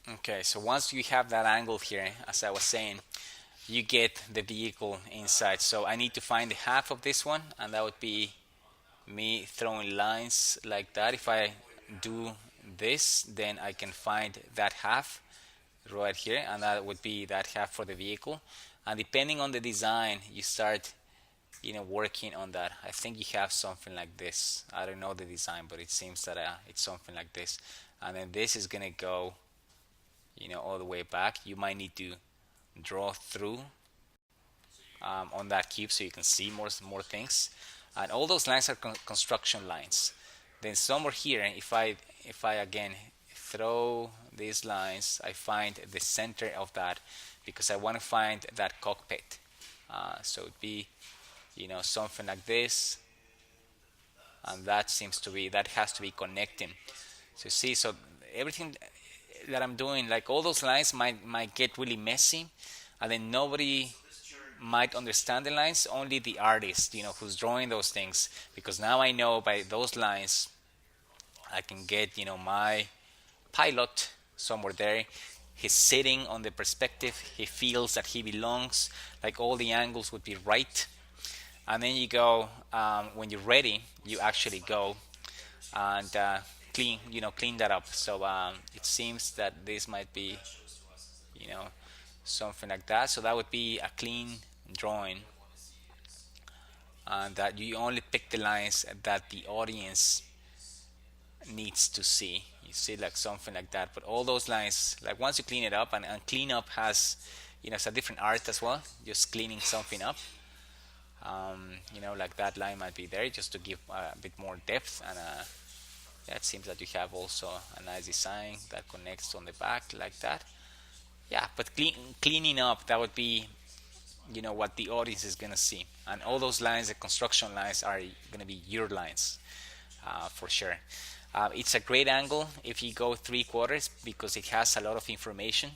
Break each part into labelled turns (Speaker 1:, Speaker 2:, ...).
Speaker 1: Okay, so once you have that angle here, as I was saying, you get the vehicle inside. So I need to find half of this one, and that would be me throwing lines like that. If I do this, then I can find that half right here, and that would be that half for the vehicle. And depending on the design, you start, working on that. I think you have something like this. I don't know the design, but it seems that it's something like this. And then this is gonna go, all the way back. You might need to draw through on that cube so you can see more things. And all those lines are construction lines. Then somewhere here, if I again throw these lines, I find the center of that because I want to find that cockpit. So it'd be, something like this, and that has to be connecting. So see, so everything that I'm doing, like all those lines might get really messy, and then nobody might understand the lines, only the artist, who's drawing those things, because now I know by those lines I can get, my pilot somewhere there. He's sitting on the perspective, he feels that he belongs, like all the angles would be right. And then you go, when you're ready, you actually go and clean that up. So it seems that this might be, you know something like that. So that would be a clean drawing, and that you only pick the lines that the audience needs to see. You see, like something like that. But all those lines, like once you clean it up, and clean up has, it's a different art as well. Just cleaning something up. Like that line might be there just to give a bit more depth, and yeah, it seems that you have also a nice design that connects on the back like that. Yeah, but cleaning up, that would be, what the audience is gonna see, and all those lines, the construction lines, are gonna be your lines, for sure. It's a great angle if you go 3/4 because it has a lot of information.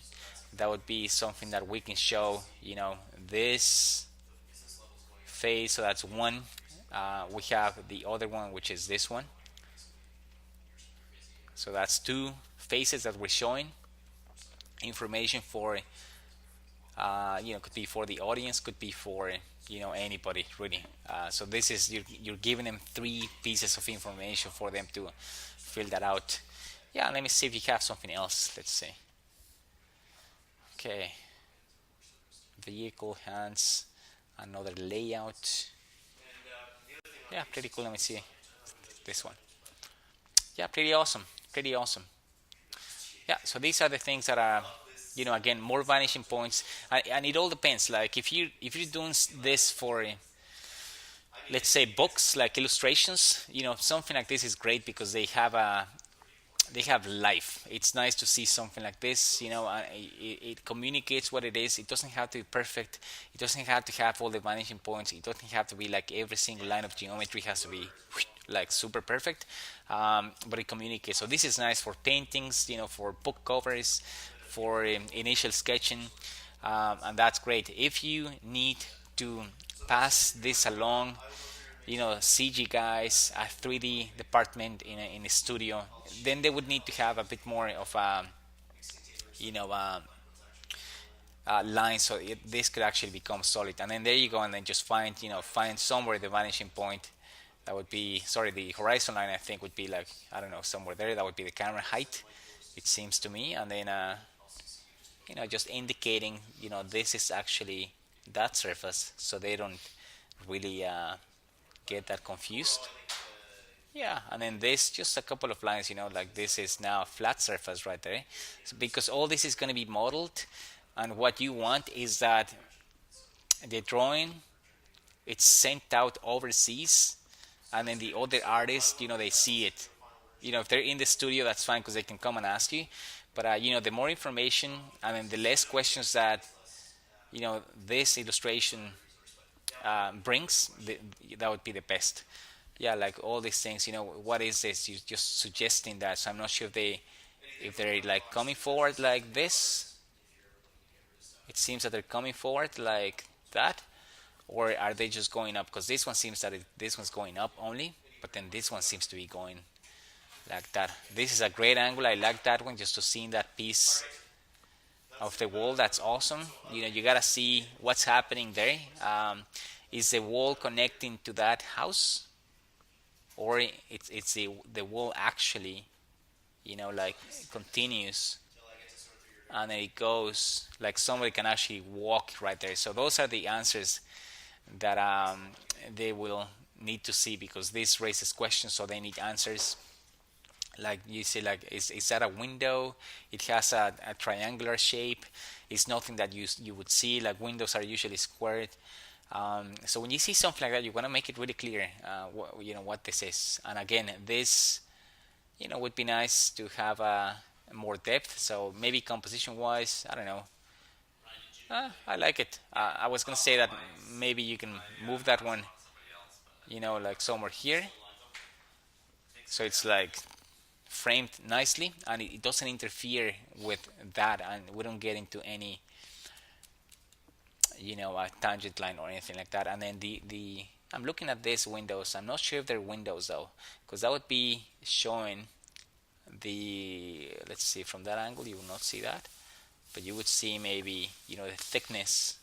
Speaker 1: That would be something that we can show, this phase. So that's one. We have the other one, which is this one. So that's two phases that we're showing information for. Could be for the audience, could be for, anybody really. So this is, you're giving them three pieces of information for them to fill that out. Yeah, let me see if you have something else. Let's see. Okay, vehicle, hands, another layout. Yeah, pretty cool. Let me see this one. Yeah, pretty awesome. Pretty awesome. Yeah, so these are the things that are, again, more vanishing points, and it all depends. Like if you're doing this for, let's say, books, like illustrations, something like this is great because they have life. It's nice to see something like this. It communicates what it is. It doesn't have to be perfect. It doesn't have to have all the vanishing points. It doesn't have to be like every single line of geometry has to be like super perfect. But it communicates. So this is nice for paintings, for book covers, for initial sketching, and that's great. If you need to pass this along, CG guys, a 3D department in a studio, then they would need to have a bit more of a, you know, line, so this could actually become solid. And then there you go, and then just find somewhere the vanishing point. That would be, sorry, the horizon line, I think, would be like, I don't know, somewhere there. That would be the camera height, it seems to me. And then, just indicating, this is actually that surface, so they don't really get that confused. Yeah, and then this, just a couple of lines, like this is now a flat surface right there. So because all this is going to be modeled, and what you want is that the drawing, it's sent out overseas, and then the other artists, they see it. If they're in the studio, that's fine because they can come and ask you. But the more information, and then the less questions that this illustration brings, that would be the best. Yeah, like all these things. What is this? You're just suggesting that. So I'm not sure if they're like coming forward like this. It seems that they're coming forward like that, or are they just going up? Because this one seems that this one's going up only, but then this one seems to be going like that. This is a great angle. I like that one, just to see that piece of the wall. That's awesome. You gotta see what's happening there. Is the wall connecting to that house, or it's the wall actually, like continues, and then it goes like somebody can actually walk right there. So those are the answers that they will need to see, because this raises questions, so they need answers. Like you see, like is that a window? It has a triangular shape. It's nothing that you would see. Like windows are usually squared. So when you see something like that, you want to make it really clear, what this is. And again, this, would be nice to have more depth. So maybe composition wise, I don't know. I like it. I was gonna say that maybe you can move that one, like somewhere here, so it's like framed nicely, and it doesn't interfere with that, and we don't get into any, a tangent line or anything like that. And then the I'm looking at these windows. I'm not sure if they're windows though, because that would be showing the. Let's see, from that angle you will not see that, but you would see maybe, the thickness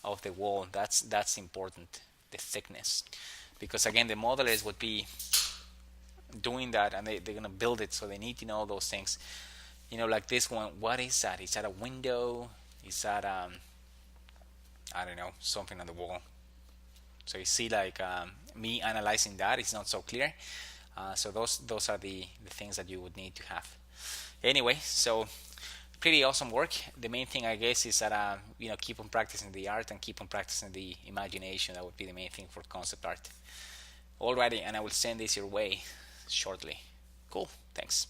Speaker 1: of the wall. That's important, the thickness, because again the modelers would be doing that, and they're gonna build it, so they need to know those things. Like this one, what is that? Is that a window? Is that I don't know, something on the wall? So you see, like, me analyzing that is not so clear. So those are the things that you would need to have. Anyway, so pretty awesome work. The main thing, I guess, is that keep on practicing the art and keep on practicing the imagination. That would be the main thing for concept art. Alrighty, and I will send this your way shortly. Cool, thanks.